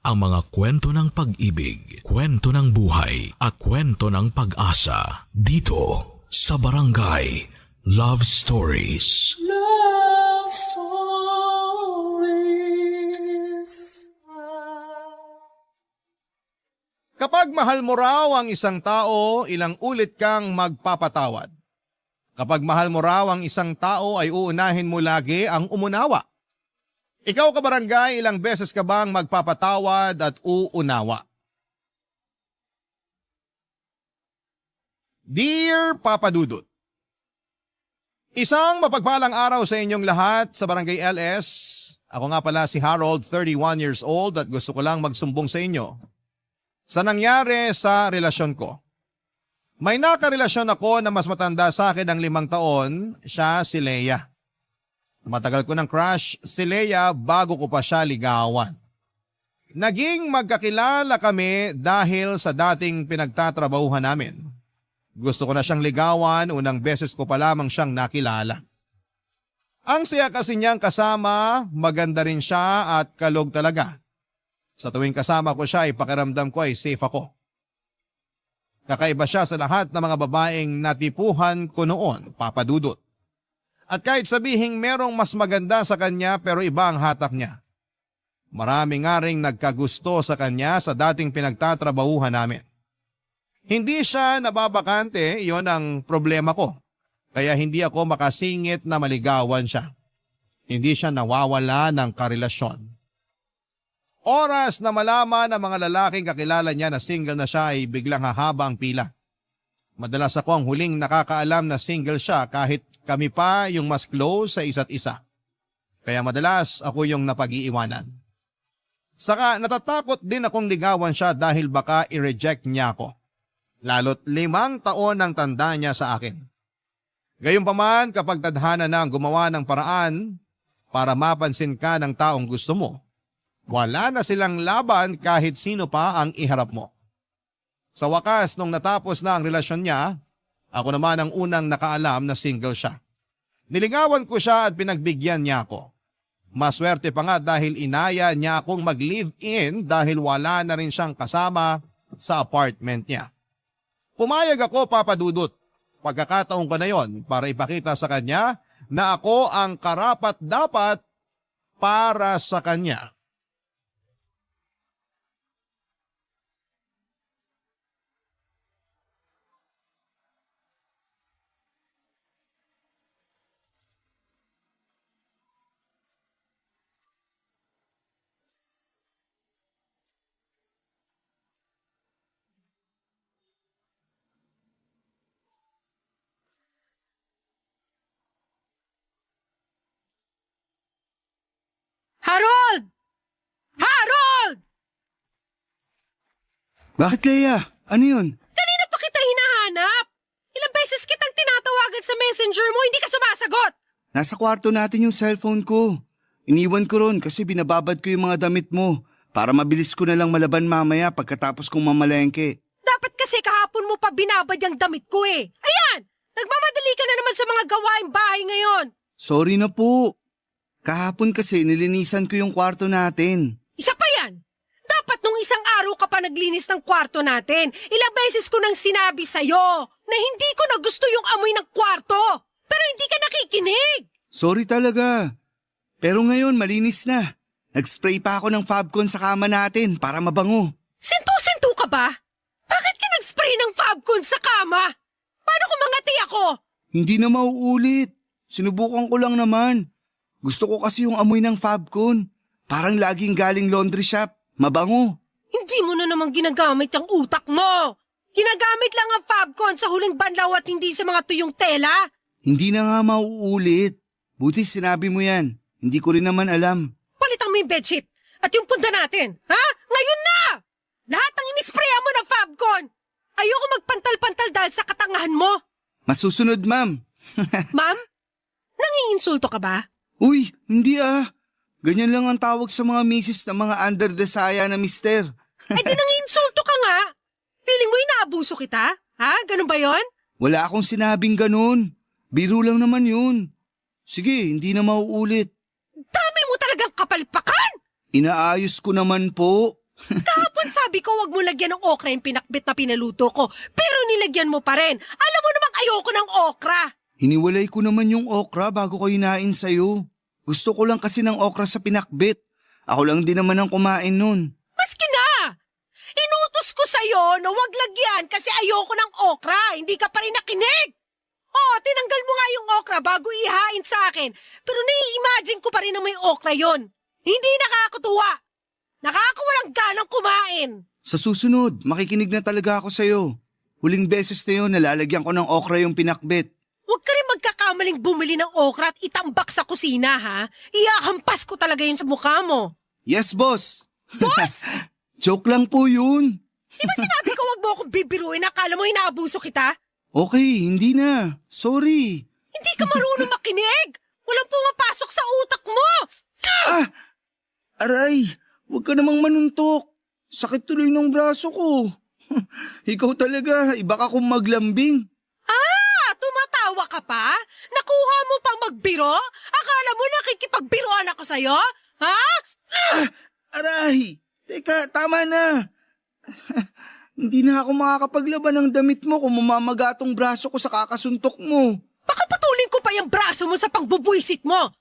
ang mga kwento ng pag-ibig, kwento ng buhay, at kwento ng pag-asa dito sa Barangay Love Stories. Love Stories. Kapag mahal mo raw ang isang tao, ilang ulit kang magpapatawad. Kapag mahal mo raw ang isang tao ay uunahin mo lagi ang umunawa. Ikaw kabarangay, ilang beses ka bang magpapatawad at uunawa? Dear Papa Dudut, isang mapagpalang araw sa inyong lahat sa Barangay LS. Ako nga pala si Harold, 31 years old at gusto ko lang magsumbong sa inyo sa nangyari sa relasyon ko. May nakarelasyon ako na mas matanda sa akin ng 5 taon, siya si Leia. Matagal ko ng crush si Leia bago ko pa siya ligawan. Naging magkakilala kami dahil sa dating pinagtatrabahuhan namin. Gusto ko na siyang ligawan, unang beses ko pa lamang siyang nakilala. Ang saya kasi niyang kasama, maganda rin siya at kalog talaga. Sa tuwing kasama ko siya, pakiramdam ko ay safe ako. Kakaiba siya sa lahat ng mga babaeng natipuhan ko noon, Papa Dudut. At kahit sabihing merong mas maganda sa kanya pero iba ang hatak niya. Marami nga ring nagkagusto sa kanya sa dating pinagtatrabahuhan namin. Hindi siya nababakante, iyon ang problema ko. Kaya hindi ako makasingit na maligawan siya. Hindi siya nawawala ng karelasyon. Oras na malaman ng mga lalaking kakilala niya na single na siya ay biglang hahaba ang pila. Madalas ako ang huling nakakaalam na single siya kahit kami pa yung mas close sa isa't isa. Kaya madalas ako yung napag-iiwanan. Saka natatakot din akong ligawan siya dahil baka i-reject niya ako. Lalo't 5 taon ang tanda niya sa akin. Gayunpaman kapag tadhana na ang gumawa ng paraan para mapansin ka ng taong gusto mo, wala na silang laban kahit sino pa ang iharap mo. Sa wakas nung natapos na ang relasyon niya, ako naman ang unang nakaalam na single siya. Niligawan ko siya at pinagbigyan niya ako. Maswerte pa nga dahil inaya niya akong mag-live-in dahil wala na rin siyang kasama sa apartment niya. Pumayag ako, Papa Dudut. Pagkakataon ko na yon para ipakita sa kanya na ako ang karapat-dapat para sa kanya. Harold! Harold! Bakit, Leia? Ano yun? Kanina pa kita hinahanap. Ilang beses kitang tinatawagan sa messenger mo, hindi ka sumasagot. Nasa kwarto natin yung cellphone ko. Iniwan ko ron kasi binababad ko yung mga damit mo para mabilis ko na lang malaban mamaya pagkatapos kong mamalengke. Dapat kasi kahapon mo pa binabad yung damit ko eh. Ayan! Nagmamadali ka na naman sa mga gawaing bahay ngayon. Sorry na po. Kahapon kasi nilinisan ko yung kwarto natin. Isa pa yan. Dapat nung isang araw ka pa naglinis ng kwarto natin. Ilang beses ko nang sinabi sa'yo na hindi ko na gusto yung amoy ng kwarto. Pero hindi ka nakikinig. Sorry talaga. Pero ngayon malinis na. Nag-spray pa ako ng Fabcon sa kama natin para mabango. Sintu-sintu ka ba? Bakit ka nag-spray ng Fabcon sa kama? Paano kung mangati ako? Hindi na mauulit. Sinubukan ko lang naman. Gusto ko kasi yung amoy ng Fabcon. Parang laging galing laundry shop. Mabango. Hindi mo na naman ginagamit ang utak mo. Ginagamit lang ang Fabcon sa huling banlaw at hindi sa mga tuyong tela. Hindi na nga mauulit. Buti sinabi mo yan. Hindi ko rin naman alam. Palitan mo yung bedsheet at yung punda natin. Ha? Ngayon na! Lahat ng inisprayan mo ng Fabcon. Ayoko magpantal-pantal dahil sa katangahan mo. Masusunod, ma'am. Ma'am? Nangiinsulto ka ba? Uy, hindi ah. Ganyan lang ang tawag sa mga misis ng mga under the saya na mister. Ay di nangiinsulto ka nga. Feeling mo inaabuso kita? Ha? Ganun ba yon? Wala akong sinabing ganun. Biro lang naman yun. Sige, hindi na mauulit. Dami mo talagang kapalpakan! Inaayos ko naman po. Kahapon sabi ko wag mo lagyan ng okra yung pinakbit na pinaluto ko. Pero nilagyan mo pa rin. Alam mo namang ayoko ng okra. Hiniwalay ko naman yung okra bago ko hinain sa'yo. Gusto ko lang kasi ng okra sa pinakbit. Ako lang din naman ang kumain nun. Maski na! Inutos ko sa'yo na wag lagyan kasi ayoko ng okra. Hindi ka pa rin nakinig. Oh, tinanggal mo nga yung okra bago ihain sa akin. Pero nai-imagine ko pa rin na may okra yon. Hindi nakakatuwa. Nakakawalang ganang kumain. Sa susunod, makikinig na talaga ako sa'yo. Huling beses na yun, nalalagyan ko ng okra yung pinakbit. Huwag ka rin magkakamaling bumili ng okra at itambak sa kusina, ha? Iyahampas ko talaga yun sa mukha mo. Yes, boss! Boss! Joke lang po yun. Di ba sinabi ko wag mo akong bibiruin? Akala mo inaabuso kita? Okay, hindi na. Sorry. Hindi ka marunong makinig. Walang pumapasok sa utak mo. Aray, huwag ka namang manuntok. Sakit tuloy ng braso ko. Ikaw talaga, iba ka kung maglambing. Tumatawa ka pa? Nakuha mo pang magbiro? Akala mo nakikipagbiroan ako sa'yo? Ha? Aray, teka, tama na. Hindi na ako makakapaglaban ng damit mo kung mamamaga tong braso ko sa kakasuntok mo. Baka putulin ko pa yung braso mo sa pangbubuisit mo.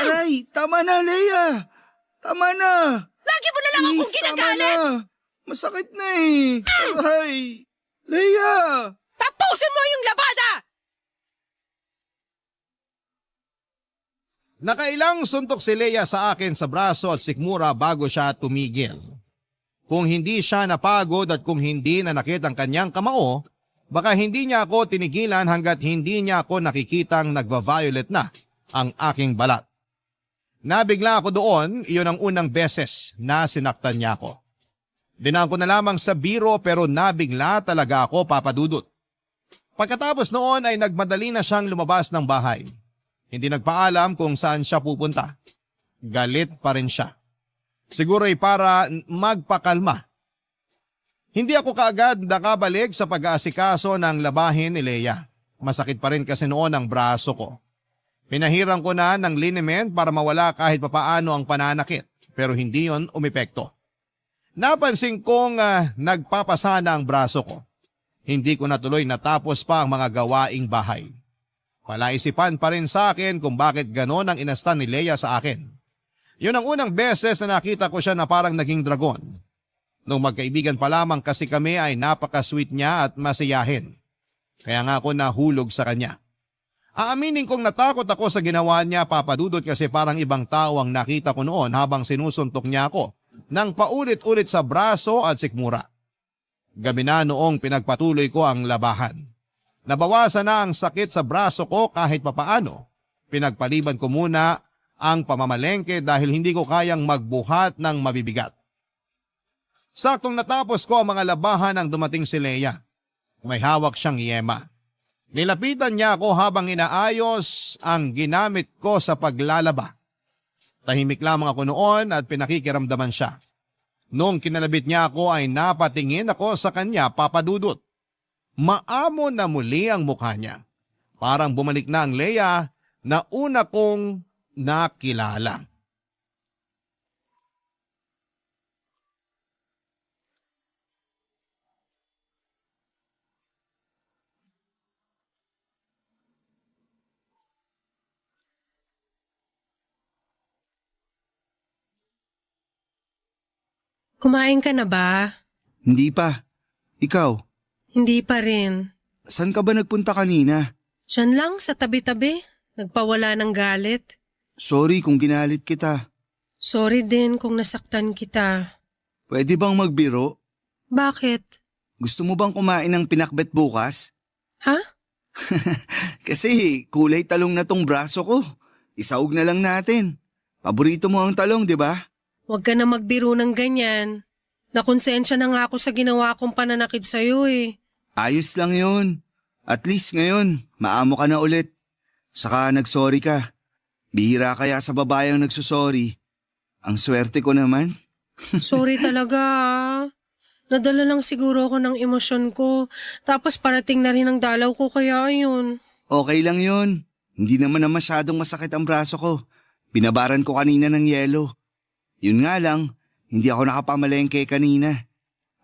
Aray, tama na, Leia. Tama na. Lagi mo na lang akong ginagalit. Tama na. Masakit na eh. Aray, Leia. Tapusin mo yung labada! Nakailang suntok si Leia sa akin sa braso at sikmura bago siya tumigil. Kung hindi siya napagod at kung hindi nanakit ang kanyang kamao, baka hindi niya ako tinigilan hanggat hindi niya ako nakikitang nagva-violet na ang aking balat. Nabigla ako doon, iyon ang unang beses na sinaktan niya ako. Dinaan ko na lamang sa biro pero nabigla talaga ako, Papa Dudut. Pagkatapos noon ay nagmadali na siyang lumabas ng bahay. Hindi nagpaalam kung saan siya pupunta. Galit pa rin siya. Siguro ay para magpakalma. Hindi ako kaagad nakabalik sa pag-aasikaso ng labahin ni Leia. Masakit pa rin kasi noon ang braso ko. Pinahirang ko na ng liniment para mawala kahit papaano ang pananakit, pero hindi yon umepekto. Napansin kong nagpapasana ang braso ko. Hindi ko natuloy natapos pa ang mga gawaing bahay. Palaisipan pa rin sa akin kung bakit ganon ang inastan ni Leia sa akin. Yun ang unang beses na nakita ko siya na parang naging dragon. Nung magkaibigan pa lamang kasi kami ay napaka-sweet niya at masiyahin. Kaya nga ako nahulog sa kanya. Aaminin kong natakot ako sa ginawa niya, Papa Dudut, kasi parang ibang tao ang nakita ko noon habang sinusuntok niya ako nang paulit-ulit sa braso at sikmura. Gabi na noong pinagpatuloy ko ang labahan. Nabawasan na ang sakit sa braso ko kahit papaano. Pinagpaliban ko muna ang pamamalengke dahil hindi ko kayang magbuhat ng mabibigat. Saktong natapos ko ang mga labahan nang dumating si Leia. May hawak siyang yema. Nilapitan niya ako habang inaayos ang ginamit ko sa paglalaba. Tahimik lamang ako noon at pinakikiramdaman siya. Noong kinalabit niya ako ay napatingin ako sa kanya, Papa Dudut. Maamo na muli ang mukha niya. Parang bumalik na ang Leia na una kong nakilala. Kumain ka na ba? Hindi pa. Ikaw, Hindi pa rin. saan ka ba nagpunta kanina? Diyan lang sa tabi-tabi. Nagpawala ng galit. Sorry kung ginalit kita. Sorry din kung nasaktan kita. Pwede bang magbiro? Bakit? Gusto mo bang kumain ng pinakbet bukas? Ha? Kasi kulay talong na tong braso ko. Isaog na lang natin. Paborito mo ang talong, di ba? Huwag ka na magbiro ng ganyan. Nakonsensya na nga ako sa ginawa kong pananakit sa'yo eh. Ayos lang yun. At least ngayon, maamo ka na ulit. Saka nagsorry ka. Bihira kaya sa babayang nagsusorry. Ang swerte ko naman. Sorry talaga ah. Nadala lang siguro ako ng emosyon ko. Tapos parating na rin ang dalaw ko kaya ayun. Okay lang yun. Hindi naman na masyadong masakit ang braso ko. Binabaran ko kanina ng yelo. Yun nga lang, Hindi ako nakapamalengke kanina.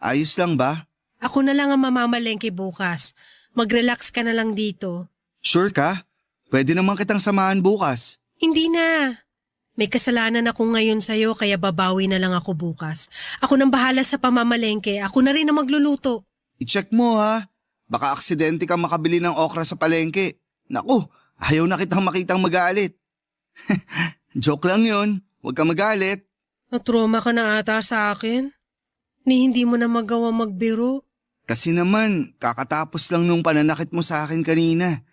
Ayos lang ba? Ako na lang ang mamamalengke bukas. Mag-relax ka na lang dito. Sure ka? Pwede naman kitang samahan bukas. Hindi na. May kasalanan ako ngayon sa'yo kaya babawi na lang ako bukas. Ako nang bahala sa pamamalengke. Ako na rin ang magluluto. I-check mo ha. Baka aksidente kang makabili ng okra sa palengke. Naku, ayaw na kitang makitang magalit. Joke lang yun. Huwag kang magalit. Natroma ka na ata sa akin. Ni hindi mo na magawa magbiro. Kasi naman, kakatapos lang nung pananakit mo sa akin kanina.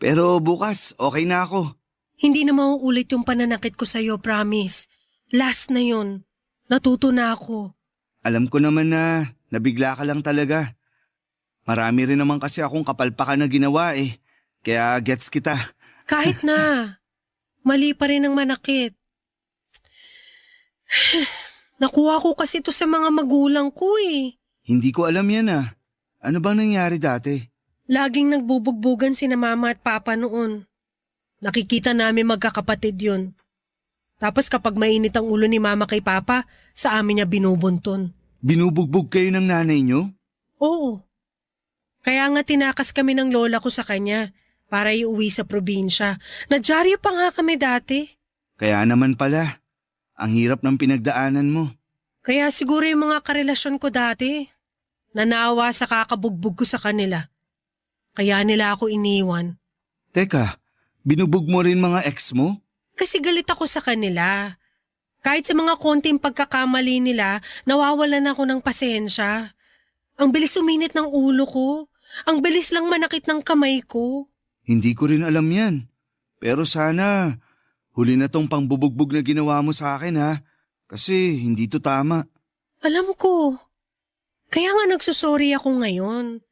Pero bukas, okay na ako. Hindi na mauulit yung pananakit ko sa'yo, promise. Last na yun. Natuto na ako. Alam ko naman na nabigla ka lang talaga. Marami rin naman kasi akong kapalpakan na ginawa eh. Kaya gets kita. Kahit na. Mali pa rin ang manakit. Nakuha ko kasi ito sa mga magulang ko eh. Hindi ko alam yan ah. Ano bang nangyari dati? Laging nagbubugbugan sina mama at papa noon. Nakikita namin magkakapatid yun. Tapos kapag mainit ang ulo ni mama kay papa, sa amin niya binubunton. Binubugbog kayo ng nanay niyo? Oo. Kaya nga tinakas kami ng lola ko sa kanya para iuwi sa probinsya. Nadyaryo pa nga kami dati. Kaya naman pala. Ang hirap ng pinagdaanan mo. Kaya siguro yung mga karelasyon ko dati, nanawa sa kakabugbog ko sa kanila. Kaya nila ako iniwan. Teka, binubog mo rin mga ex mo? Kasi galit ako sa kanila. Kahit sa mga konting pagkakamali nila, nawawalan ako ng pasensya. Ang bilis uminit ng ulo ko. Ang bilis lang manakit ng kamay ko. Hindi ko rin alam yan. Pero sana, huli na tong pangbubugbog na ginawa mo sa akin ha. Kasi hindi to tama. Alam ko. Kaya nga nagsusorry ako ngayon.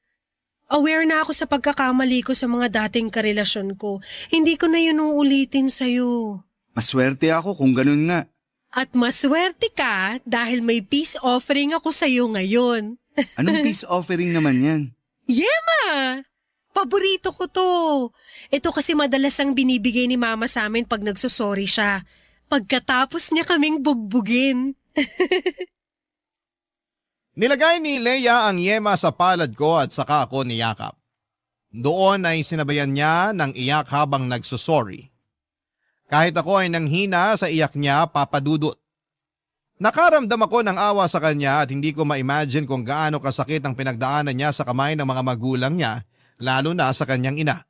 Aware na ako sa pagkakamali ko sa mga dating karelasyon ko. Hindi ko na yun uulitin sa'yo. Maswerte ako kung ganun nga. At maswerte ka dahil may peace offering ako sa'yo ngayon. Anong peace offering naman yan? Yema! Paborito ko to. Ito kasi madalas ang binibigay ni mama sa amin pag nagsusorry siya. Pagkatapos niya kaming bugbugin. Nilagay ni Leia ang yema sa palad ko at saka ako niyakap. Doon ay sinabayan niya ng iyak habang nagsusorry. Kahit ako ay nanghina sa iyak niya, papadudot. Nakaramdam ako ng awa sa kanya at hindi ko ma-imagine kung gaano kasakit ang pinagdaanan niya sa kamay ng mga magulang niya, lalo na sa kanyang ina.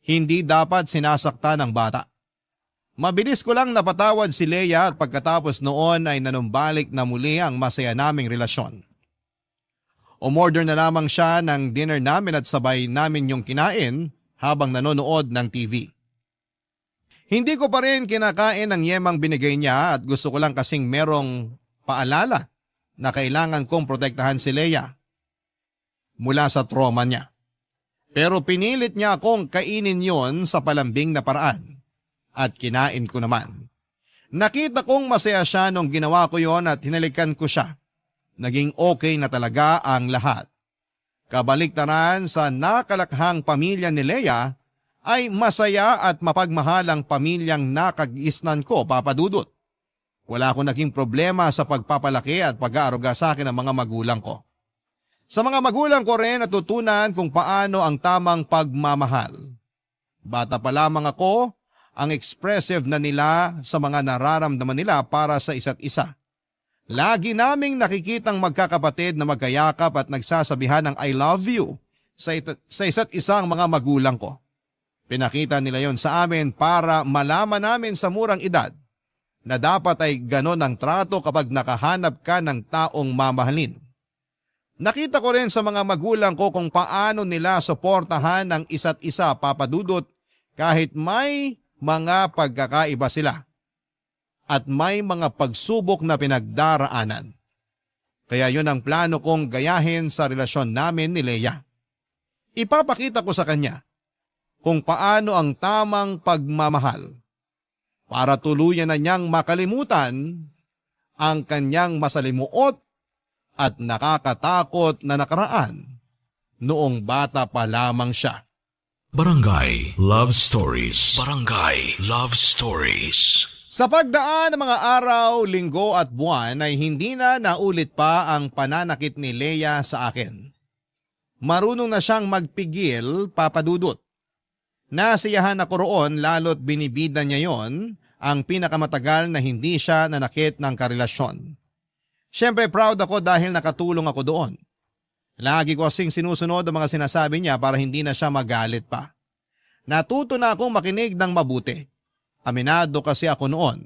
Hindi dapat sinasakta ng bata. Mabilis ko lang napatawad si Leia at pagkatapos noon ay nanumbalik na muli ang masaya naming relasyon. Umorder na lamang siya ng dinner namin at sabay namin yung kinain habang nanonood ng TV. Hindi ko pa rin kinakain ang yemang binigay niya at gusto ko lang kasing merong paalala na kailangan kong protektahan si Leia mula sa trauma niya. Pero pinilit niya akong kainin yon sa palambing na paraan. At kinain ko naman. Nakita kong masaya siya nung ginawa ko yon at hinalikan ko siya. Naging okay na talaga ang lahat. Kabaliktaran sa nakalakhang pamilya ni Leia ay masaya at mapagmahalang pamilyang nakagisnan ko, papadudot. Wala akong naging problema sa pagpapalaki at pag-aaruga sa akin ng mga magulang ko. Sa mga magulang ko rin natutunan kung paano ang tamang pagmamahal. Bata pa lamang ako, ang expressive na nila sa mga nararamdaman nila para sa isa't isa. Lagi naming nakikitang magkakapatid na magkayakap at nagsasabihan ng I love you sa isa't isang mga magulang ko. Pinakita nila yon sa amin para malaman namin sa murang edad na dapat ay ganon ang trato kapag nakahanap ka ng taong mamahalin. Nakita ko rin sa mga magulang ko kung paano nila suportahan ng isa't isa, papadudot, kahit may mga pagkakaiba sila at may mga pagsubok na pinagdaraanan. Kaya yun ang plano kong gayahin sa relasyon namin ni Leia. Ipapakita ko sa kanya kung paano ang tamang pagmamahal para tuluyan na niyang makalimutan ang kanyang masalimuot at nakakatakot na nakaraan noong bata pa lamang siya. Barangay Love Stories. Barangay Love Stories. Sa pagdaan ng mga araw, linggo at buwan ay hindi na naulit pa ang pananakit ni Leia sa akin. Marunong na siyang magpigil, Papa Dudut. Nasiyahan ako roon lalo't binibida niya yon ang pinakamatagal na hindi siya nanakit ng karelasyon. Siyempre proud ako dahil nakatulong ako doon. Lagi ko kasing sinusunod ang mga sinasabi niya para hindi na siya magalit pa. Natuto na akong makinig ng mabuti. Aminado kasi ako noon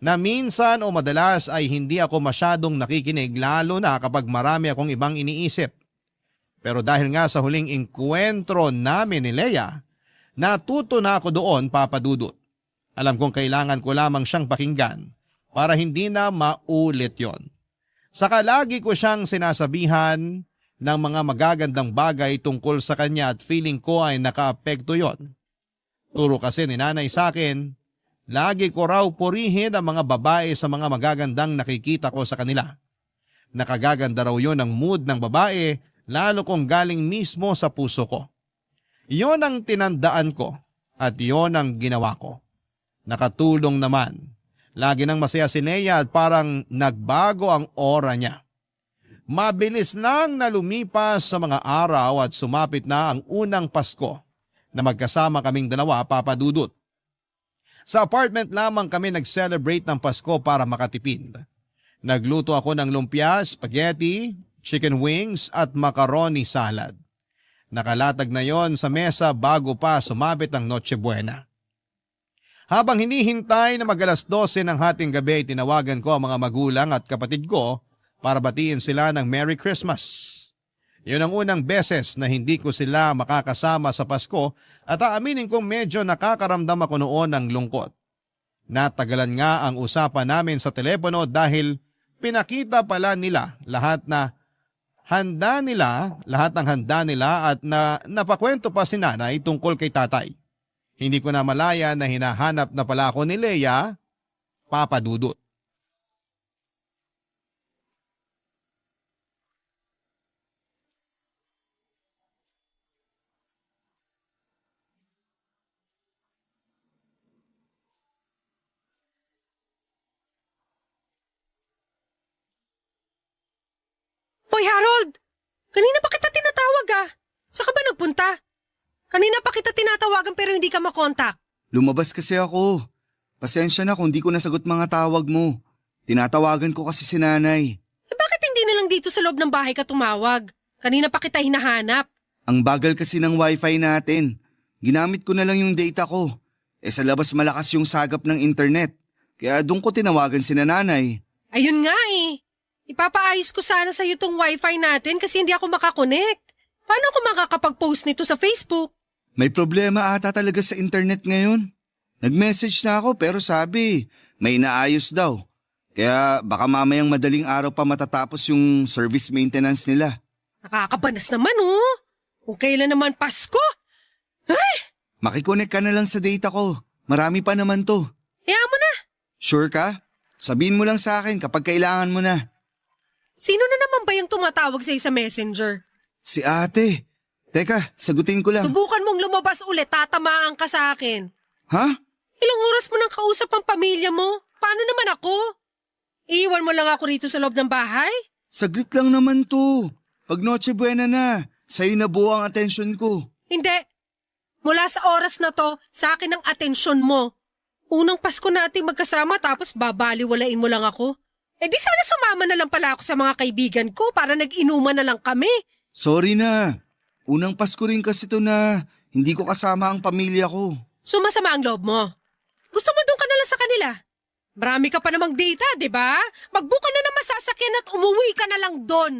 na minsan o madalas ay hindi ako masyadong nakikinig lalo na kapag marami akong ibang iniisip. Pero dahil nga sa huling engkwentro namin ni Leia, natuto na ako doon, Papa Dudut. Alam kong kailangan ko lamang siyang pakinggan para hindi na maulit yon. Saka lagi ko siyang sinasabihan ng mga magagandang bagay tungkol sa kanya at feeling ko ay nakaapekto yon. Turo kasi ni nanay sa akin, lagi ko raw purihin ang mga babae sa mga magagandang nakikita ko sa kanila. Nakagaganda raw yon ang mood ng babae lalo kung galing mismo sa puso ko. Yon ang tinandaan ko at yon ang ginawa ko. Nakatulong naman. Lagi nang masaya si Leia at parang nagbago ang aura niya. Mabilis lang na lumipas sa mga araw at sumapit na ang unang Pasko na magkasama kaming dalawa, Papa Dudut. Sa apartment lamang kami nag-celebrate ng Pasko para makatipid. Nagluto ako ng lumpia, spaghetti, chicken wings at macaroni salad. Nakalatag na yon sa mesa bago pa sumapit ang Noche Buena. Habang hinihintay na mag-alas 12 ng hating gabi, tinawagan ko ang mga magulang at kapatid ko para batiin sila ng Merry Christmas. Yun ang unang beses na hindi ko sila makakasama sa Pasko at aaminin kong medyo nakakaramdam ako noon ng lungkot. Natagalan nga ang usapan namin sa telepono dahil pinakita pala nila lahat ng handa nila at napakwento pa si nanay tungkol kay tatay. Hindi ko na malaya na hinahanap na pala ako ni Leia, Papa Dudut. Hoy Harold! Kanina pa kita tinatawag Saan ka ba nagpunta? Kanina pa kita tinatawagan pero hindi ka makontak. Lumabas kasi ako. Pasensya na kung di ko nasagot mga tawag mo. Tinatawagan ko kasi si nanay. Bakit hindi na lang dito sa loob ng bahay ka tumawag? Kanina pa kita hinahanap. Ang bagal kasi ng wifi natin. Ginamit ko na lang yung data ko. Sa labas malakas yung sagap ng internet. Kaya doon ko tinawagan si nanay. Ayun nga Ipapaayos ko sana sa'yo tong wifi natin kasi hindi ako makakonect. Paano ako makakapag-post nito sa Facebook? May problema ata talaga sa internet ngayon. Nag-message na ako pero sabi, may inaayos daw. Kaya baka mamayang madaling araw pa matatapos yung service maintenance nila. Nakakabanas naman Kung kailan naman Pasko. Ay! Makikonek ka na lang sa data ko. Marami pa naman to. Hayaan mo na. Sure ka? Sabihin mo lang sa akin kapag kailangan mo na. Sino na naman ba yung tumatawag sa'yo sa messenger? Si ate. Teka, sagutin ko lang. Subukan mong lumabas ulit, tatamaan ka sa akin. Ha? Ilang oras mo nang kausap ang pamilya mo? Paano naman ako? Iiwan mo lang ako rito sa loob ng bahay? Saglit lang naman to. Pag Noche Buena na, sa'yo na buo ang atensyon ko. Hindi. Mula sa oras na to, sa akin ang atensyon mo. Unang Pasko natin magkasama tapos babaliwalain mo lang ako. Di sana sumama na lang pala ako sa mga kaibigan ko para nag-inuman na lang kami. Sorry na. Unang Pasko rin kasi to na hindi ko kasama ang pamilya ko. Sumasama ang loob mo. Gusto mo doon ka na lang sa kanila. Marami ka pa namang data, di ba? Magbuka na ng masasakyan at umuwi ka na lang doon.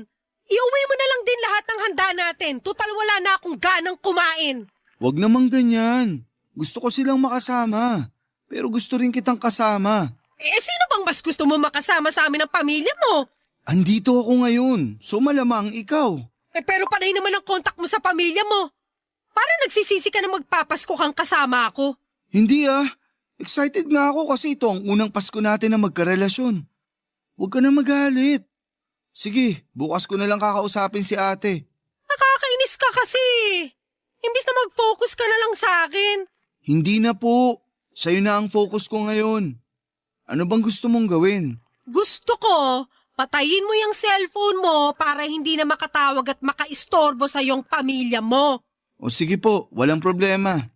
Iuwi mo na lang din lahat ng handa natin. Tutal wala na akong ganang kumain. Wag namang ganyan. Gusto ko silang makasama. Pero gusto rin kitang kasama. Sino bang mas gusto mo makasama sa amin ng pamilya mo? Andito ako ngayon, so malamang ikaw. Pero panay naman ang kontak mo sa pamilya mo. Para nagsisisi ka na magpapasko kang kasama ako. Hindi excited nga ako kasi ito ang unang Pasko natin na magkarelasyon. Huwag ka na magalit. Sige, bukas ko na lang kakausapin si ate. Nakakainis ka kasi. Imbis na mag-focus ka na lang sa akin. Hindi na po. Sa'yo na ang focus ko ngayon. Ano bang gusto mong gawin? Gusto ko, patayin mo yung cellphone mo para hindi na makatawag at makaistorbo sa iyong pamilya mo. O sige po, walang problema.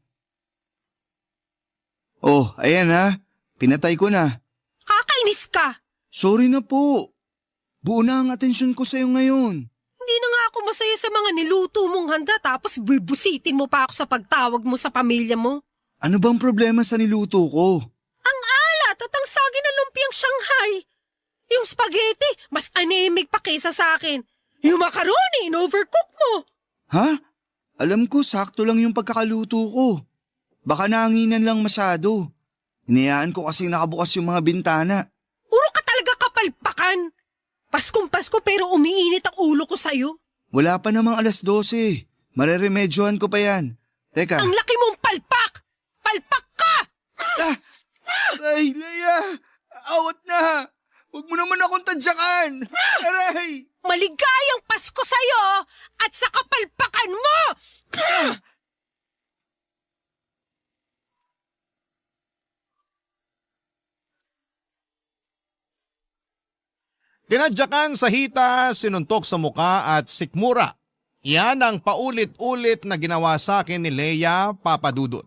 Oh, ayan ha. Pinatay ko na. Kakainis ka. Sorry na po. Buo na ang atensyon ko sa'yo ngayon. Hindi na nga ako masaya sa mga niluto mong handa tapos bibusitin mo pa ako sa pagtawag mo sa pamilya mo. Ano bang problema sa niluto ko? Ang alat at ang sagi ng lumpiang Shanghai. Yung spaghetti, mas anemic pa kaysa sa akin. Yung macaroni, in-overcook mo. Ha? Alam ko, sakto lang yung pagkakaluto ko. Baka nanginan lang masyado. Hinayaan ko kasi nakabukas yung mga bintana. Puro ka talaga kapalpakan. Paskong Pasko pero umiinit ang ulo ko sa'yo. Wala pa namang 12:00. Mareremedyohan ko pa yan. Teka. Ang laki mong palpak! Palpak ka! Ah! Aray, Leia! Awat na! Huwag mo naman akong tadyakan! Aray! Maligayang Pasko sa'yo at sa kapalpakan mo! Tinadyakan sa hita, sinuntok sa muka at sikmura. Yan ang paulit-ulit na ginawa sa akin ni Leia Papadudut.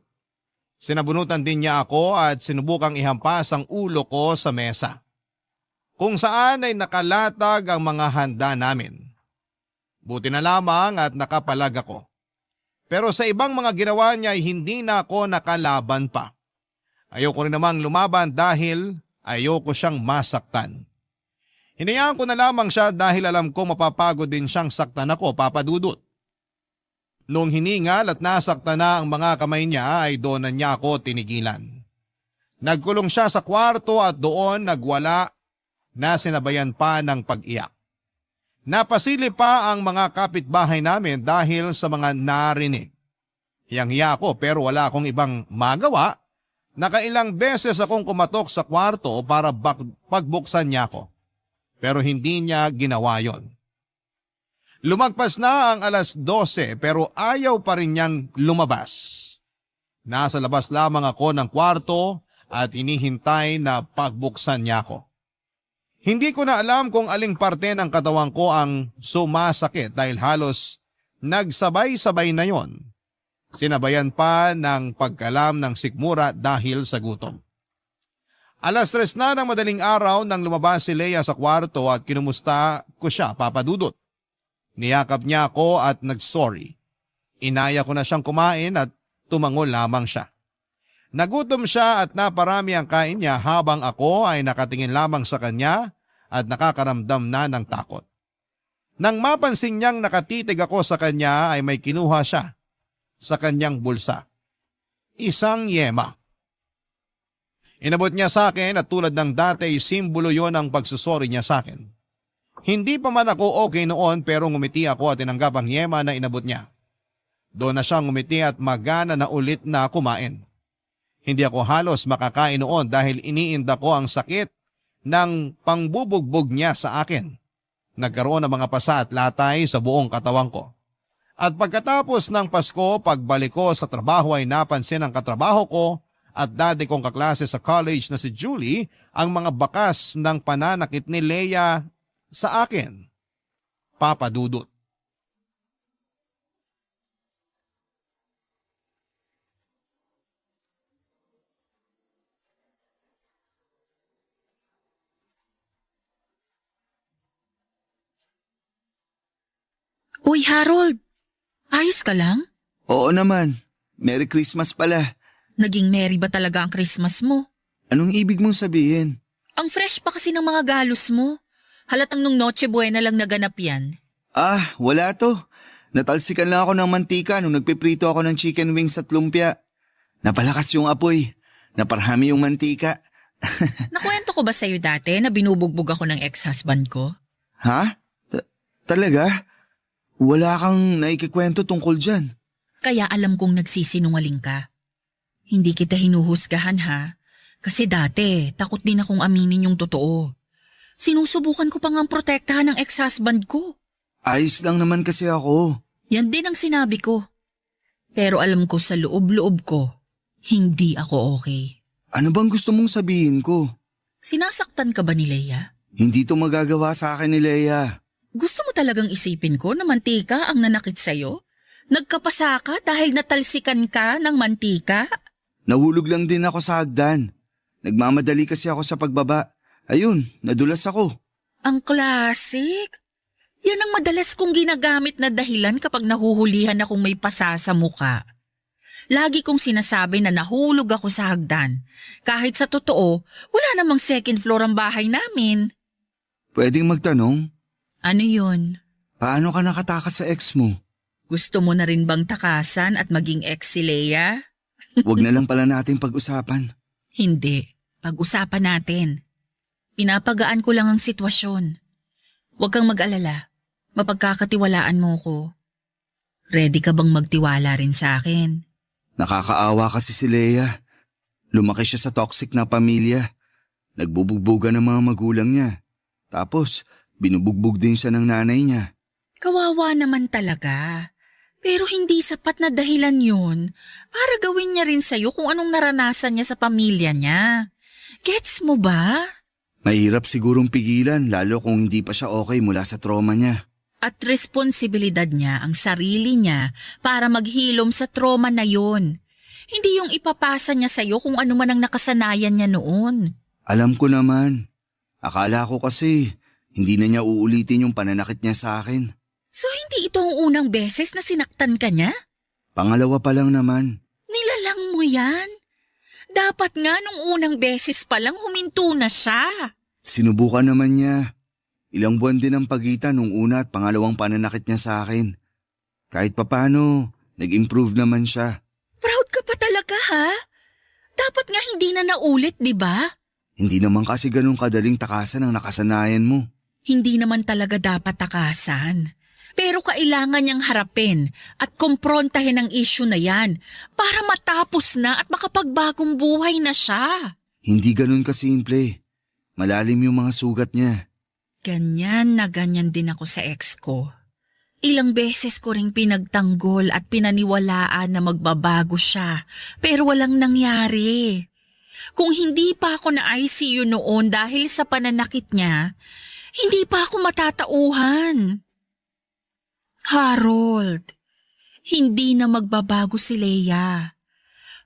Sinabunutan din niya ako at sinubukang ihampas ang ulo ko sa mesa. Kung saan ay nakalatag ang mga handa namin. Buti na lamang at nakapalag ako. Pero sa ibang mga ginawa niya ay hindi na ako nakalaban pa. Ayoko rin namang lumaban dahil ayoko siyang masaktan. Hinayaan ko na lamang siya dahil alam ko mapapagod din siyang saktan ako, Papadudut. Noong hiningal at nasaktan na ang mga kamay niya ay doon na niya ako tinigilan. Nagkulong siya sa kwarto at doon nagwala na sinabayan pa ng pag-iyak. Napasili pa ang mga kapitbahay namin dahil sa mga narinig. Hiyang-hiya ako pero wala akong ibang magawa. Nakailang beses akong kumatok sa kwarto para pagbuksan niya ako. Pero hindi niya ginawa yon. Lumagpas na ang 12:00 pero ayaw pa rin niyang lumabas. Nasa labas lamang ako ng kwarto at inihintay na pagbuksan niya ako. Hindi ko na alam kung aling parte ng katawan ko ang sumasakit dahil halos nagsabay-sabay na yon. Sinabayan pa ng pagkalam ng sikmura dahil sa gutom. 3:00 na ng madaling araw nang lumabas si Leia sa kwarto at kinumusta ko siya, Papadudut. Niyakap niya ako at nagsorry. Inaya ko na siyang kumain at tumango lamang siya. Nagutom siya at naparami ang kain niya habang ako ay nakatingin lamang sa kanya at nakakaramdam na ng takot. Nang mapansin niyang nakatitig ako sa kanya ay may kinuha siya sa kanyang bulsa. Isang yema. Inabot niya sa akin at tulad ng dati simbolo yon ang pagsusori niya sa akin. Hindi pa man ako okay noon pero ngumiti ako at tinanggap ang yema na inabot niya. Doon na siyang ngumiti at magana na ulit na kumain. Hindi ako halos makakain noon dahil iniinda ko ang sakit ng pangbubugbog niya sa akin. Nagkaroon ng mga pasa at latay sa buong katawan ko. At pagkatapos ng Pasko, pagbalik ko sa trabaho ay napansin ng katrabaho ko at dati kong kaklase sa college na si Julie ang mga bakas ng pananakit ni Leia sa akin. Papadudut. Uy, Harold! Ayos ka lang? Oo naman. Merry Christmas pala. Naging merry ba talaga ang Christmas mo? Anong ibig mong sabihin? Ang fresh pa kasi ng mga galos mo. Halatang nung Noche Buena lang naganap yan. Ah, wala to. Natalsikan lang ako ng mantika nung nagpiprito ako ng chicken wings at lumpia. Napalakas yung apoy. Naparami yung mantika. Nakwento ko ba sa'yo dati na binubugbog ako ng ex-husband ko? Ha? Talaga? Wala kang naikikwento tungkol dyan. Kaya alam kong nagsisinungaling ka. Hindi kita hinuhusgahan ha. Kasi dati, takot din akong aminin yung totoo. Sinusubukan ko pa ngang protektahan ng ex-husband ko. Ayos lang naman kasi ako. Yan din ang sinabi ko. Pero alam ko sa loob-loob ko, hindi ako okay. Ano bang gusto mong sabihin ko? Sinasaktan ka ba ni Leia? Hindi to magagawa sa akin ni Leia. Gusto mo talagang isipin ko na mantika ang nanakit sa'yo? Nagkapasa ka dahil natalsikan ka ng mantika? Nahulog lang din ako sa hagdan. Nagmamadali kasi ako sa pagbaba. Ayun, nadulas ako. Ang classic. Yan ang madalas kong ginagamit na dahilan kapag nahuhulihan akong may pasa sa muka. Lagi kong sinasabi na nahulog ako sa hagdan. Kahit sa totoo, wala namang second floor ang bahay namin. Pwedeng magtanong, Ano yun? paano ka nakatakas sa ex mo? Gusto mo na rin bang takasan at maging ex si Leia? Huwag na lang pala natin pag-usapan. Hindi. Pag-usapan natin. Pinapagaan ko lang ang sitwasyon. Huwag kang mag-alala. Mapagkakatiwalaan mo ko. Ready ka bang magtiwala rin sa akin? Nakakaawa kasi si Leia. Lumaki siya sa toxic na pamilya. Nagbubugbugan ng mga magulang niya. Tapos, binubugbog din siya ng nanay niya. Kawawa naman talaga. Pero hindi sapat na dahilan yun para gawin niya rin sa'yo kung anong naranasan niya sa pamilya niya. Gets mo ba? Mahirap sigurong pigilan lalo kung hindi pa siya okay mula sa trauma niya. At responsibilidad niya ang sarili niya para maghilom sa trauma na yun. Hindi yung ipapasa niya sa'yo kung ano man ang nakasanayan niya noon. Alam ko naman. Akala ko kasi hindi na niya uulitin yung pananakit niya sa akin. So hindi ito ang unang beses na sinaktan ka niya? Pangalawa pa lang naman. Nilalang mo yan. Dapat nga nung unang beses pa lang huminto na siya. Sinubukan naman niya. Ilang buwan din ang pagitan nung una at pangalawang pananakit niya sa akin. Kahit papano, nag-improve naman siya. Proud ka pa talaga ha? Dapat nga hindi na naulit, di ba? Hindi naman kasi ganun kadaling takasan ang nakasanayan mo. Hindi naman talaga dapat takasan. Pero kailangan niyang harapin at kumprontahin ang issue na yan para matapos na at makapagbagong buhay na siya. Hindi ganun kasimple. Malalim yung mga sugat niya. Ganyan na ganyan din ako sa ex ko. Ilang beses ko ring pinagtanggol at pinaniwalaan na magbabago siya pero walang nangyari. Kung hindi pa ako na ICU noon dahil sa pananakit niya, hindi pa ako matatauhan. Harold, hindi na magbabago si Leia.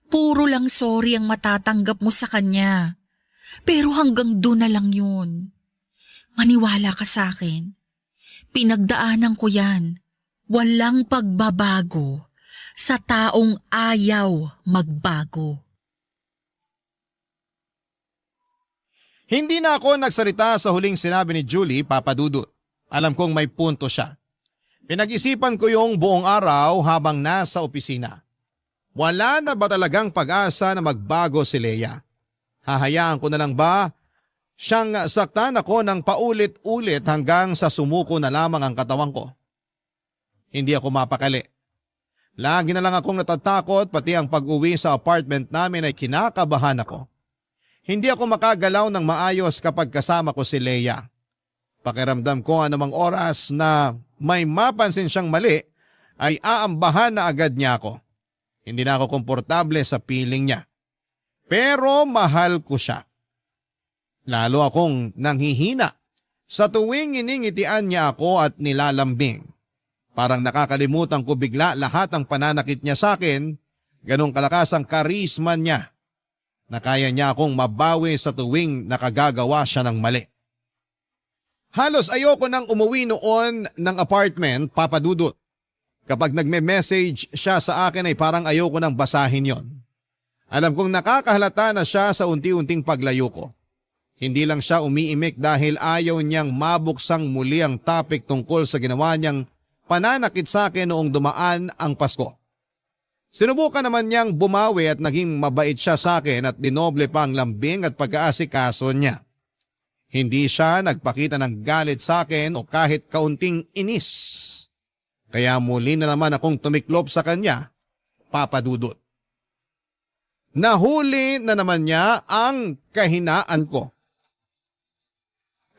Puro lang sorry ang matatanggap mo sa kanya. Pero hanggang doon na lang yun. Maniwala ka sa akin. Pinagdaanan ko yan. Walang pagbabago sa taong ayaw magbago. Hindi na ako nagsalita sa huling sinabi ni Julie, Papa Dudut. Alam kong may punto siya. Pinag-isipan ko yung buong araw habang nasa opisina. Wala na ba talagang pag-asa na magbago si Leia? Hahayaan ko na lang ba siyang saktan ako ng paulit-ulit hanggang sa sumuko na lamang ang katawan ko? Hindi ako mapakali. Lagi na lang akong natatakot, pati ang pag-uwi sa apartment namin ay kinakabahan ako. Hindi ako makagalaw ng maayos kapag kasama ko si Leia. Pakiramdam ko anumang oras na may mapansin siyang mali ay aambahan na agad niya ako. Hindi na ako komportable sa piling niya. Pero mahal ko siya. Lalo akong nanghihina sa tuwing iningitian niya ako at nilalambing. Parang nakakalimutan ko bigla lahat ng pananakit niya sa akin, ganong kalakas ang karisma niya na kaya niya akong mabawi sa tuwing nakagagawa siya ng mali. Halos ayoko nang umuwi noon ng apartment, Papa Dudut. Kapag nagme-message siya sa akin ay parang ayoko nang basahin yon. Alam kong nakakahalata na siya sa unti-unting paglayo ko. Hindi lang siya umiimik dahil ayaw niyang mabuksang muli ang topic tungkol sa ginawa niyang pananakit sa akin noong dumaan ang Pasko. Sinubukan naman niyang bumawi at naging mabait siya sa akin at dinoble pa ang lambing at pag-aasikaso niya. Hindi siya nagpakita ng galit sa akin o kahit kaunting inis. Kaya muli na naman akong tumiklop sa kanya, Papa Dudut. Nahuli na naman niya ang kahinaan ko.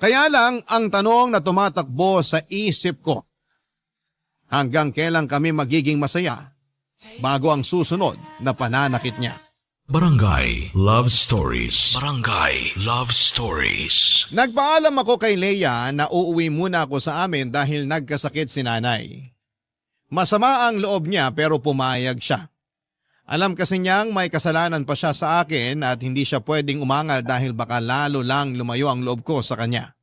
Kaya lang ang tanong na tumatakbo sa isip ko, hanggang kailan kami magiging masaya bago ang susunod na pananakit niya? Barangay Love Stories. Barangay Love Stories. Nagpaalam ako kay Leia na uuwi muna ako sa amin dahil nagkasakit si nanay. Masama ang loob niya pero pumayag siya. Alam kasi niyang may kasalanan pa siya sa akin at hindi siya pwedeng umangal dahil baka lalo lang lumayo ang loob ko sa kanya.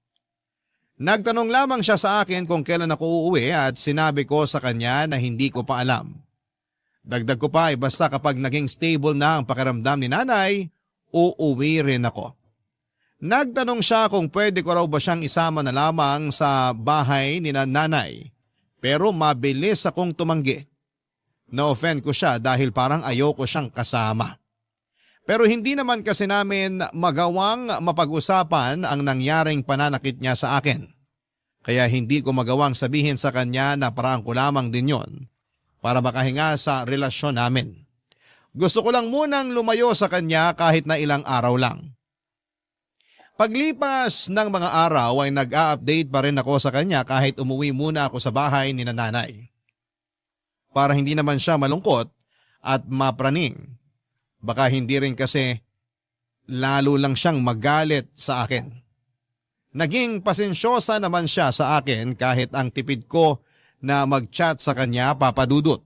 Nagtanong lamang siya sa akin kung kailan ako uuwi at sinabi ko sa kanya na hindi ko pa alam. Dagdag ko pa ay basta kapag naging stable na ang pakiramdam ni nanay, uuwi rin ako. Nagtanong siya kung pwede ko raw ba siyang isama na lamang sa bahay ni nanay, pero mabilis akong tumanggi. Na-offend ko siya dahil parang ayoko siyang kasama. Pero hindi naman kasi namin magawang mapag-usapan ang nangyaring pananakit niya sa akin. Kaya hindi ko magawang sabihin sa kanya na parang ko lamang din yon para makahinga sa relasyon namin. Gusto ko lang munang lumayo sa kanya kahit na ilang araw lang. Paglipas ng mga araw ay nag-a-update pa rin ako sa kanya kahit umuwi muna ako sa bahay ni nanay. Para hindi naman siya malungkot at mapraning. Baka hindi rin kasi lalo lang siyang magalit sa akin. Naging pasensyosa naman siya sa akin kahit ang tipid ko na mag-chat sa kanya papadudot.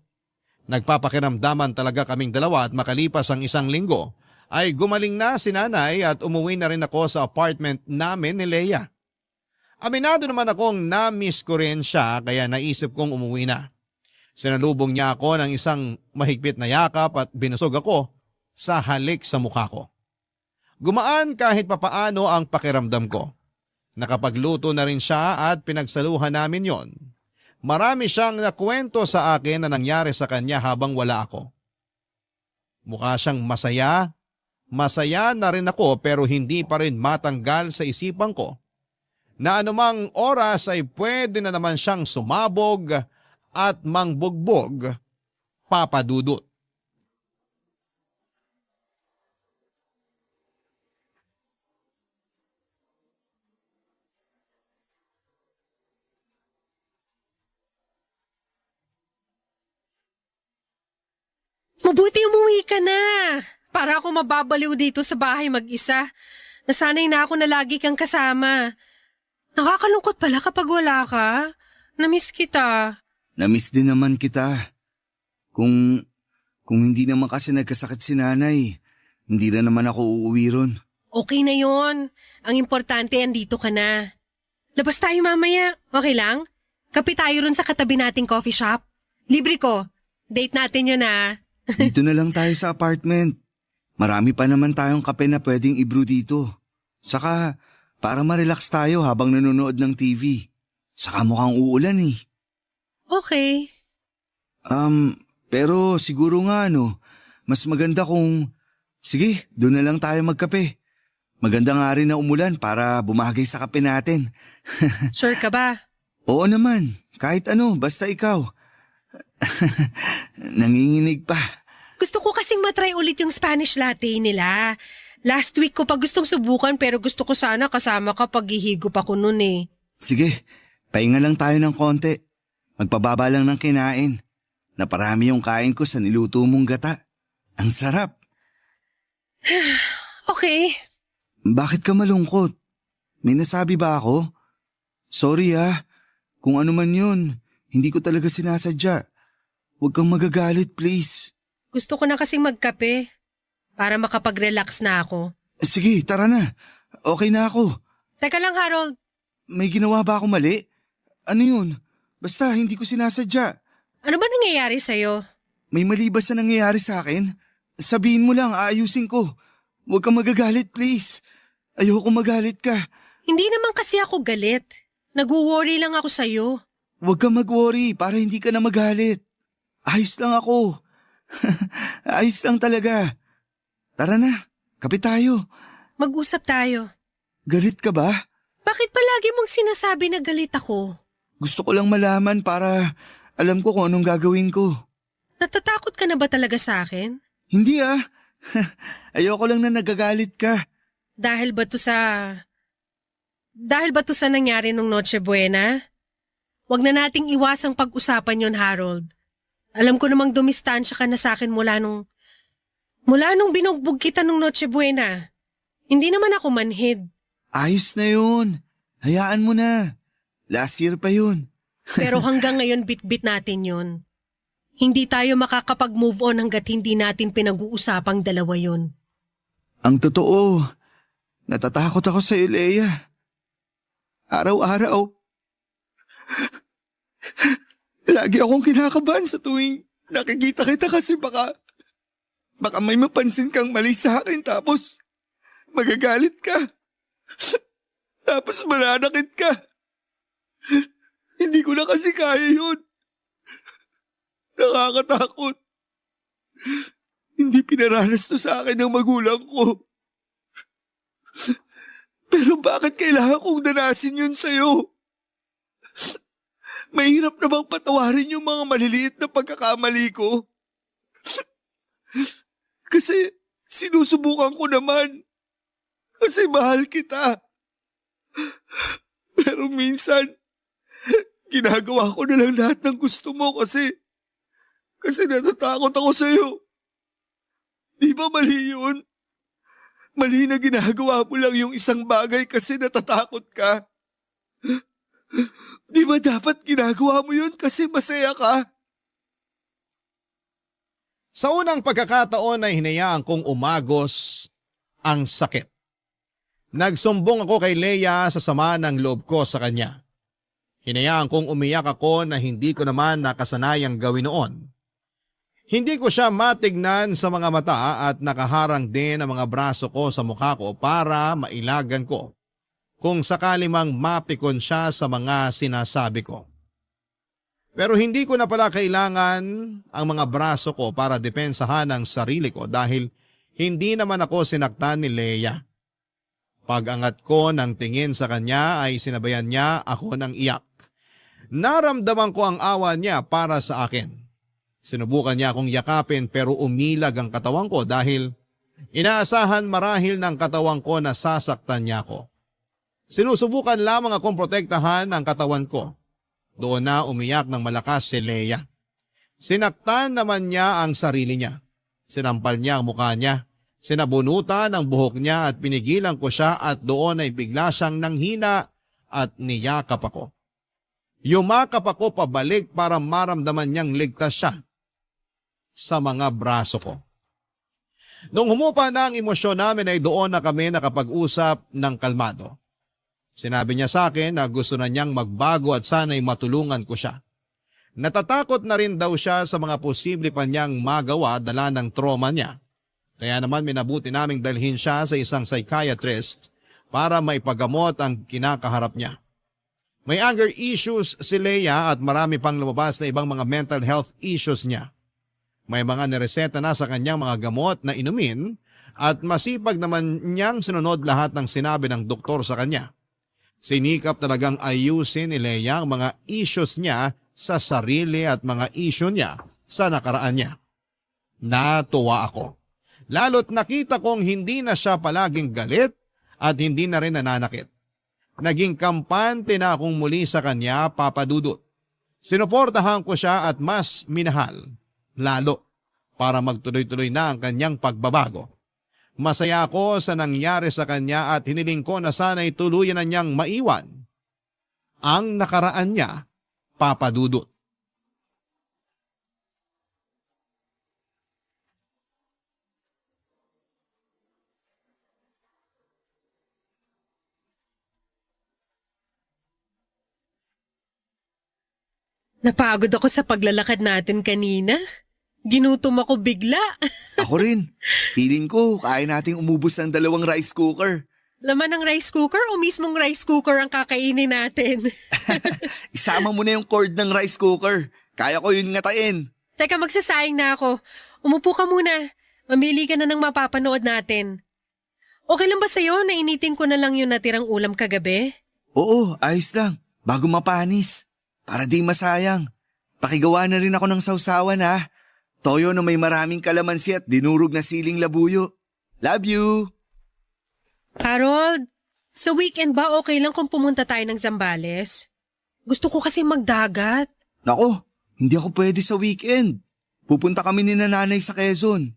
Nagpapakiramdaman talaga kaming dalawa at makalipas ang isang linggo ay gumaling na si nanay at umuwi na rin ako sa apartment namin ni Leia. Aminado naman akong na-miss ko rin siya kaya naisip kong umuwi na. Sinalubong niya ako ng isang mahigpit na yakap at binusog ako sa halik sa mukha ko. Gumaan kahit papaano ang pakiramdam ko. Nakapagluto na rin siya at pinagsaluhan namin yon. Marami siyang nakwento sa akin na nangyari sa kanya habang wala ako. Mukha siyang masaya. Masaya na rin ako pero hindi pa rin matanggal sa isipan ko na anumang oras ay pwede na naman siyang sumabog at mangbugbog, papadudot. Mabuti umuwi ka na. Para ako mababaliw dito sa bahay mag-isa. Nasanay na ako na lagi kang kasama. Nakakalungkot pala kapag wala ka. Namiss kita. Namiss din naman kita. Kung hindi naman kasi nagkasakit si nanay, hindi na naman ako uuwi ron. Okay na yon. Ang importante, andito ka na. Labas tayo mamaya. Okay lang? Kape tayo ron sa katabi nating coffee shop. Libre ko. Date natin yun ah. Dito na lang tayo sa apartment. Marami pa naman tayong kape na pwedeng i-brew dito. Saka, para ma-relax tayo habang nanonood ng TV. Saka mukhang uulan eh. Okay. Pero siguro nga mas maganda kung... Sige, doon na lang tayo magkape. Maganda nga rin na umulan para bumagay sa kape natin. Sure ka ba? Oo naman, kahit basta ikaw. Nanginginig pa. Gusto ko kasing matry ulit yung Spanish latte nila. Last week ko pa gustong subukan pero gusto ko sana kasama ka pag hihigop ako nun eh. Sige, pahinga lang tayo ng konti. Magpababa lang ng kinain. Naparami yung kain ko sa niluto mong gata. Ang sarap. Okay. Bakit ka malungkot? May nasabi ba ako? Sorry kung ano man yun, hindi ko talaga sinasadya. Huwag kang magagalit, please. Gusto ko na kasing magkape para makapag-relax na ako. Sige, tara na. Okay na ako. Teka lang, Harold. May ginawa ba ako mali? Ano yun? Basta hindi ko sinasadya. Ano ba nangyayari sa'yo? May mali ba sa nangyayari sa akin? Sabihin mo lang, aayusin ko. Huwag kang magagalit, please. Ayoko magalit ka. Hindi naman kasi ako galit. Nag-worry lang ako sa'yo. Huwag kang mag-worry para hindi ka na magalit. Ayos lang ako. Ayos lang talaga. Tara na, kape tayo. Mag-usap tayo. Galit ka ba? Bakit palagi mong sinasabi na galit ako? Gusto ko lang malaman para alam ko kung anong gagawin ko. Natatakot ka na ba talaga sa akin? Hindi Ayoko lang na nagagalit ka. Dahil ba to sa nangyari nung Noche Buena? Huwag na nating iwasang pag-usapan yon, Harold. Alam ko namang dumistansya ka na sa akin mula nung Mula nung binugbog kita nung Noche Buena, hindi naman ako manhid. Ayos na yun. Hayaan mo na. Last year pa yun. Pero hanggang ngayon bit-bit natin yun. Hindi tayo makakapag-move on hanggat hindi natin pinag-uusapang dalawa yun. Ang totoo, natatakot ako sa iyo, Leia. Araw-araw. Lagi akong kinakabahan sa tuwing nakikita kita kasi baka may mapansin kang mali sa akin tapos magagalit ka. Tapos mananakit ka. Hindi ko na kasi kaya yun. Nakakatakot. Hindi pinaranas to sa akin ng magulang ko. Pero bakit kailangan kong danasin yun sa'yo? Mahirap na bang patawarin yung mga maliliit na pagkakamali ko? Kasi sinusubukan ko naman. Kasi mahal kita. Pero minsan, ginagawa ko na lang lahat ng gusto mo kasi natatakot ako sa'yo. Di ba mali yun? Mali na ginagawa mo lang yung isang bagay kasi natatakot ka. Di ba dapat ginagawa mo yun kasi masaya ka? Sa unang pagkakataon ay hinayaan kong umagos ang sakit. Nagsumbong ako kay Leia sa sama ng loob ko sa kanya. Hinayaan kong umiyak ako na hindi ko naman nakasanayang gawin noon. Hindi ko siya matignan sa mga mata at nakaharang din ang mga braso ko sa mukha ko para mailagan ko kung sakali mang mapikon siya sa mga sinasabi ko. Pero hindi ko na pala kailangan ang mga braso ko para depensahan ang sarili ko dahil hindi naman ako sinaktan ni Leia. Pag-angat ko ng tingin sa kanya ay sinabayan niya ako ng iyak. Naramdaman ko ang awa niya para sa akin. Sinubukan niya akong yakapin pero umilag ang katawan ko dahil inaasahan marahil ng katawan ko na sasaktan niya ako. Sinusubukan lamang akong protektahan ang katawan ko. Doon na umiyak ng malakas si Leia. Sinaktan naman niya ang sarili niya. Sinampal niya ang mukha niya. Sinabunutan ang buhok niya at pinigilan ko siya at doon ay bigla siyang nanghina at niyakap ako. Yumakap ako pabalik para maramdaman niyang ligtas siya sa mga braso ko. Nung humupa na ang emosyon namin ay doon na kami nakapag-usap ng kalmado. Sinabi niya sa akin na gusto na niyang magbago at sana'y matulungan ko siya. Natatakot na rin daw siya sa mga posible pa niyang magawa dala ng trauma niya. Kaya naman minabuti naming dalhin siya sa isang psychiatrist para maipagamot ang kinakaharap niya. May anger issues si Leia at marami pang lumabas na ibang mga mental health issues niya. May mga nireseta na sa kanyang mga gamot na inumin at masipag naman niyang sinunod lahat ng sinabi ng doktor sa kanya. Sinikap talagang ayusin ni Leia ang mga issues niya sa sarili at mga issue niya sa nakaraan niya. Natuwa ako. Lalo't nakita kong hindi na siya palaging galit at hindi na rin nananakit. Naging kampante na akong muli sa kanya, Papa Dudut. Sinuportahan ko siya at mas minahal, lalo, para magtuloy-tuloy na ang kanyang pagbabago. Masaya ako sa nangyari sa kanya at hiniling ko na sana'y tuluyan na niyang maiwan ang nakaraan niya, Papa Dudut. Napagod ako sa paglalakad natin kanina. Ginutom ako bigla. Ako rin. Feeling ko, kaya nating umubos ng 2 rice cooker. Laman ng rice cooker o mismong rice cooker ang kakainin natin? Isama mo na yung cord ng rice cooker. Kaya ko yun ngatain. Teka, magsasayang na ako. Umupo ka muna. Mamili ka na ng mapapanood natin. Okay lang ba sa'yo na initin ko na lang yung natirang ulam kagabi? Oo, ayos lang. Bago mapanis. Para di masayang. Pakigawa na rin ako ng sausawan ha. Toyo na may maraming kalamansi at dinurog na siling labuyo. Love you! Harold, sa weekend ba okay lang kung pumunta tayo ng Zambales? Gusto ko kasi magdagat. Nako, hindi ako pwede sa weekend. Pupunta kami ni nanay sa Quezon.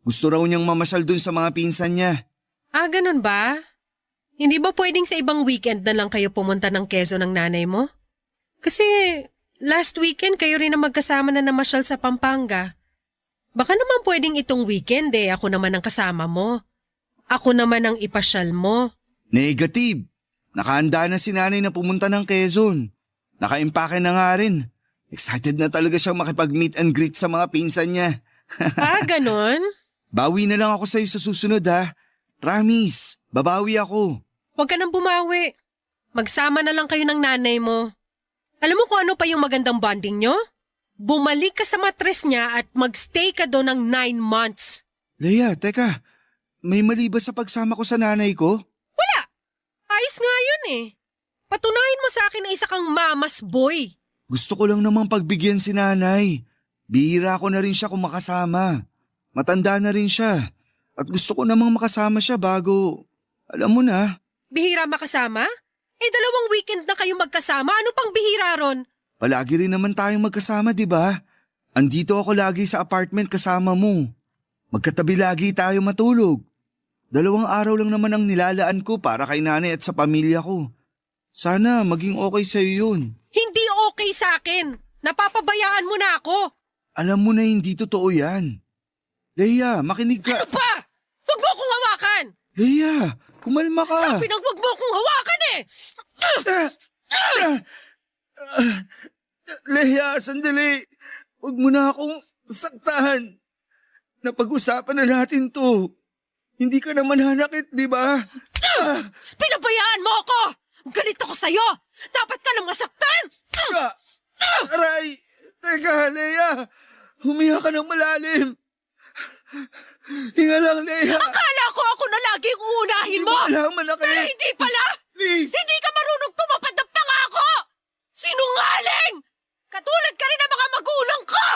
Gusto raw niyang mamasyal dun sa mga pinsan niya. Ah, ganun ba? Hindi ba pwedeng sa ibang weekend na lang kayo pumunta ng Quezon ng nanay mo? Kasi last weekend kayo rin na magkasama na namasyal sa Pampanga. Baka naman pwedeng itong weekend ako naman ang kasama mo. Ako naman ang ipasyal mo. Negative. Nakahanda na si nanay na pumunta ng Quezon. Nakaimpake na nga rin. Excited na talaga siyang makipag-meet and greet sa mga pinsan niya. Ah, ganun? Bawi na lang ako sa'yo sa susunod ha. Promise, babawi ako. Huwag ka nang bumawi. Magsama na lang kayo ng nanay mo. Alam mo kung ano pa yung magandang bonding nyo? Bumalik ka sa matres niya at magstay ka doon ng 9 months. Leia, teka. May mali ba sa pagsama ko sa nanay ko? Wala! Ayos nga yun Patunayan mo sa akin na isa kang mama's boy. Gusto ko lang namang pagbigyan si nanay. Bihira ko na rin siya kung makasama. Matanda na rin siya. At gusto ko namang makasama siya bago, alam mo na. Bihira makasama? 2 weekend na kayo magkasama. Ano pang bihira ron? Palagi rin naman tayong magkasama, di ba? Andito ako lagi sa apartment kasama mo. Magkatabi lagi tayo matulog. 2 araw lang naman ang nilalaan ko para kay nanay at sa pamilya ko. Sana maging okay sa'yo yun. Hindi okay sa akin. Napapabayaan mo na ako. Alam mo na hindi totoo yan. Leia, makinig ka. Ano ba? Huwag mo akong hawakan. Leia, kumalma ka. Sabi nang huwag mo akong hawakan Leia, sandali. Huwag mo na akong saktahan. Napag-usapan na natin to. Hindi ka naman hanakit, di ba? Pinabayaan mo ako. Galit ako sa'yo. Dapat ka nang masaktan. Aray! Teka, Leia! Humiya ka ng malalim! Hinga lang, Leia! Akala ko ako na laging uunahin mo! Wala manakit! Pero hindi pala! Please! Hindi ka marunong tumapad ng pangako! Sinungaling! Katulad ka rin ng mga magulang ko!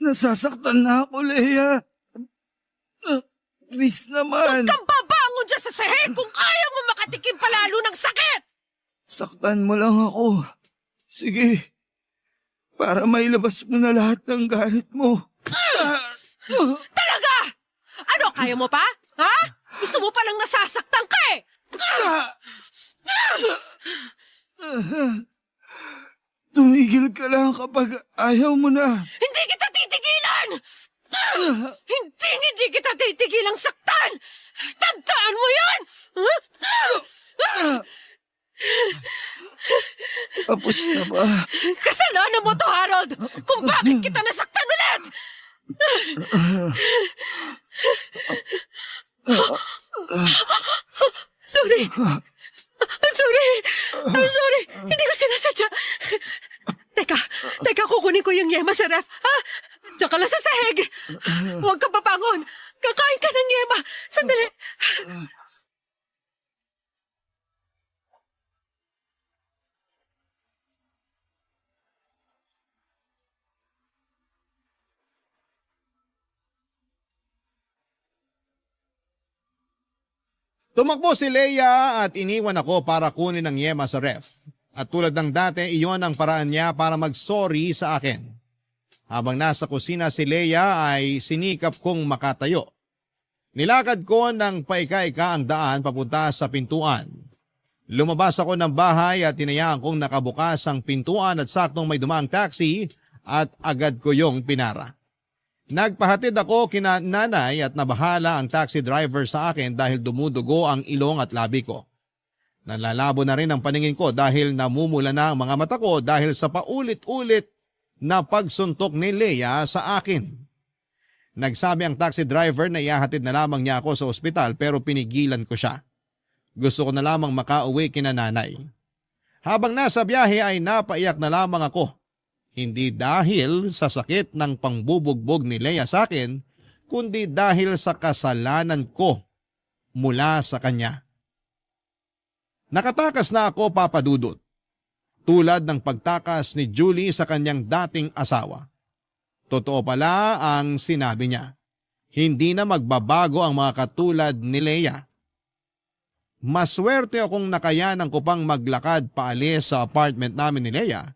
Nasasaktan na ako, Leia! Please naman! Huwag kang babangon dyan sa sahig kung ayaw mo makatikim palalo ng sakit! Saktan mo lang ako. Sige. Para mailabas mo na lahat ng galit mo. Talaga! Ano, kaya mo pa? Ha? Gusto mo palang nasasaktan ka Tumigil ka lang kapag ayaw mo na. Hindi kita titigilan! Hindi kita titigilang saktan! Tandaan mo yan! Tapos na ba? Kasalanan mo to, Harold! Kung bakit kita nasaktan ulit! Sorry! I'm sorry! Hindi ko sinasadya! Teka, kukunin ko yung yema sa ref, ha? Diyan ka lang sa sahig! Huwag kang papangon! Kakain ka ng yema! Sandali! Tumakbo si Leia at iniwan ako para kunin ang yema sa ref. At tulad ng dati, iyon ang paraan niya para mag-sorry sa akin. Habang nasa kusina si Leia ay sinikap kong makatayo. Nilakad ko ng paika-ika ang daan papunta sa pintuan. Lumabas ako ng bahay at tinayaan kong nakabukas ang pintuan at saktong may dumaang taxi at agad ko yung pinara. Nagpahatid ako kina nanay at nabahala ang taxi driver sa akin dahil dumudugo ang ilong at labi ko. Nalalabo na rin ang paningin ko dahil namumula na ang mga mata ko dahil sa paulit-ulit na pagsuntok ni Leia sa akin. Nagsabi ang taxi driver na ihahatid na lamang niya ako sa ospital pero pinigilan ko siya. Gusto ko na lamang makauwi kina nanay. Habang nasa biyahe ay napaiyak na lamang ako. Hindi dahil sa sakit ng pangbubugbog ni Leia sa akin, kundi dahil sa kasalanan ko mula sa kanya. Nakatakas na ako, Papa Dudut, tulad ng pagtakas ni Julie sa kanyang dating asawa. Totoo pala ang sinabi niya. Hindi na magbabago ang mga katulad ni Leia. Maswerte akong nakayanan ko pang maglakad paalis sa apartment namin ni Leia.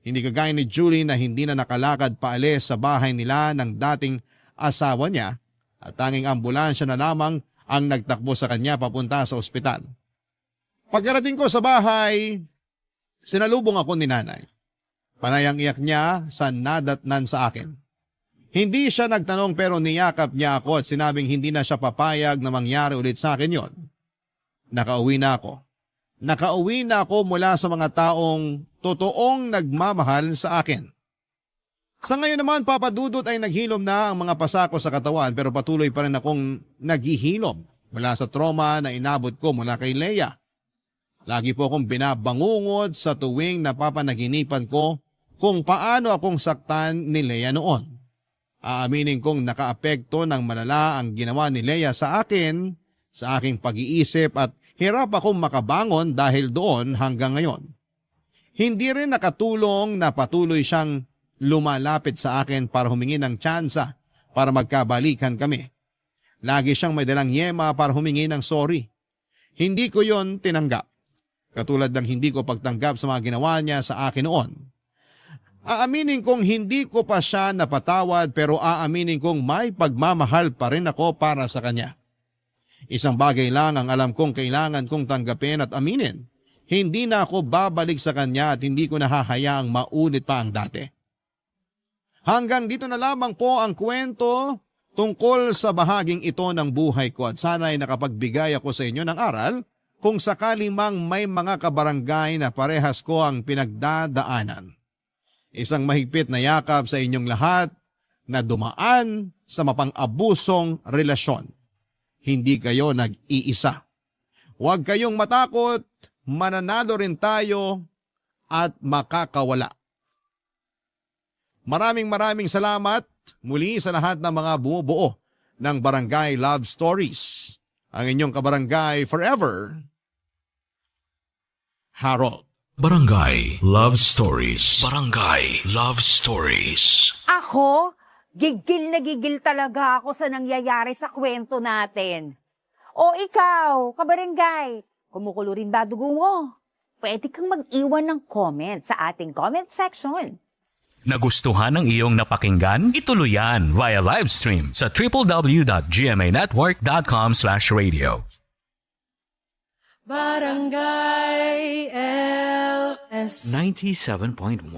Hindi kagaya ni Julie na hindi na nakalakad paalis sa bahay nila ng dating asawa niya at tanging ambulansya na lamang ang nagtakbo sa kanya papunta sa ospital. Pagkarating ko sa bahay, sinalubong ako ni nanay. Panayang iyak niya sa nadatnan sa akin. Hindi siya nagtanong pero niyakap niya ako at sinabing hindi na siya papayag na mangyari ulit sa akin yon. Nakauwi na ako. Nakauwi na ako mula sa mga taong totoong nagmamahal sa akin. Sa ngayon naman, Papa Dudut, ay naghilom na ang mga pasako sa katawan pero patuloy pa rin akong naghihilom mula sa trauma na inabot ko mula kay Leia. Lagi po akong binabangungot sa tuwing napapanaginipan ko kung paano akong saktan ni Leia noon. Aaminin kong nakaapekto ng malala ang ginawa ni Leia sa akin, sa aking pag-iisip at hirap akong makabangon dahil doon hanggang ngayon. Hindi rin nakatulong na patuloy siyang lumalapit sa akin para humingi ng tsansa para magkabalikan kami. Lagi siyang may dalang yema para humingi ng sorry. Hindi ko yon tinanggap. Katulad ng hindi ko pagtanggap sa mga ginawa niya sa akin noon. Aaminin kong hindi ko pa siya napatawad pero aaminin kong may pagmamahal pa rin ako para sa kanya. Isang bagay lang ang alam kong kailangan kong tanggapin at aminin. Hindi na ako babalik sa kanya at hindi ko nahahayaang maulit pa ang dati. Hanggang dito na lamang po ang kwento tungkol sa bahaging ito ng buhay ko at sana ay nakapagbigay ako sa inyo ng aral kung sakali mang may mga kabarangay na parehas ko ang pinagdadaanan. Isang mahigpit na yakap sa inyong lahat na dumaan sa mapang-abusong relasyon. Hindi kayo nag-iisa. Huwag kayong matakot, mananalo rin tayo at makakawala. Maraming salamat muli sa lahat ng mga bumubuo ng Barangay Love Stories. Ang inyong kabarangay forever, Harold. Barangay Love Stories. Barangay Love Stories. Ako, gigil na gigil talaga ako sa nangyayari sa kwento natin. O ikaw, kabarangay, kumukulo rin ba dugo mo? Pwede kang mag-iwan ng comment sa ating comment section. Nagustuhan ng iyong napakinggan? Ituloy yan via live stream sa www.gmanetwork.com/radio. Barangay LS 97.1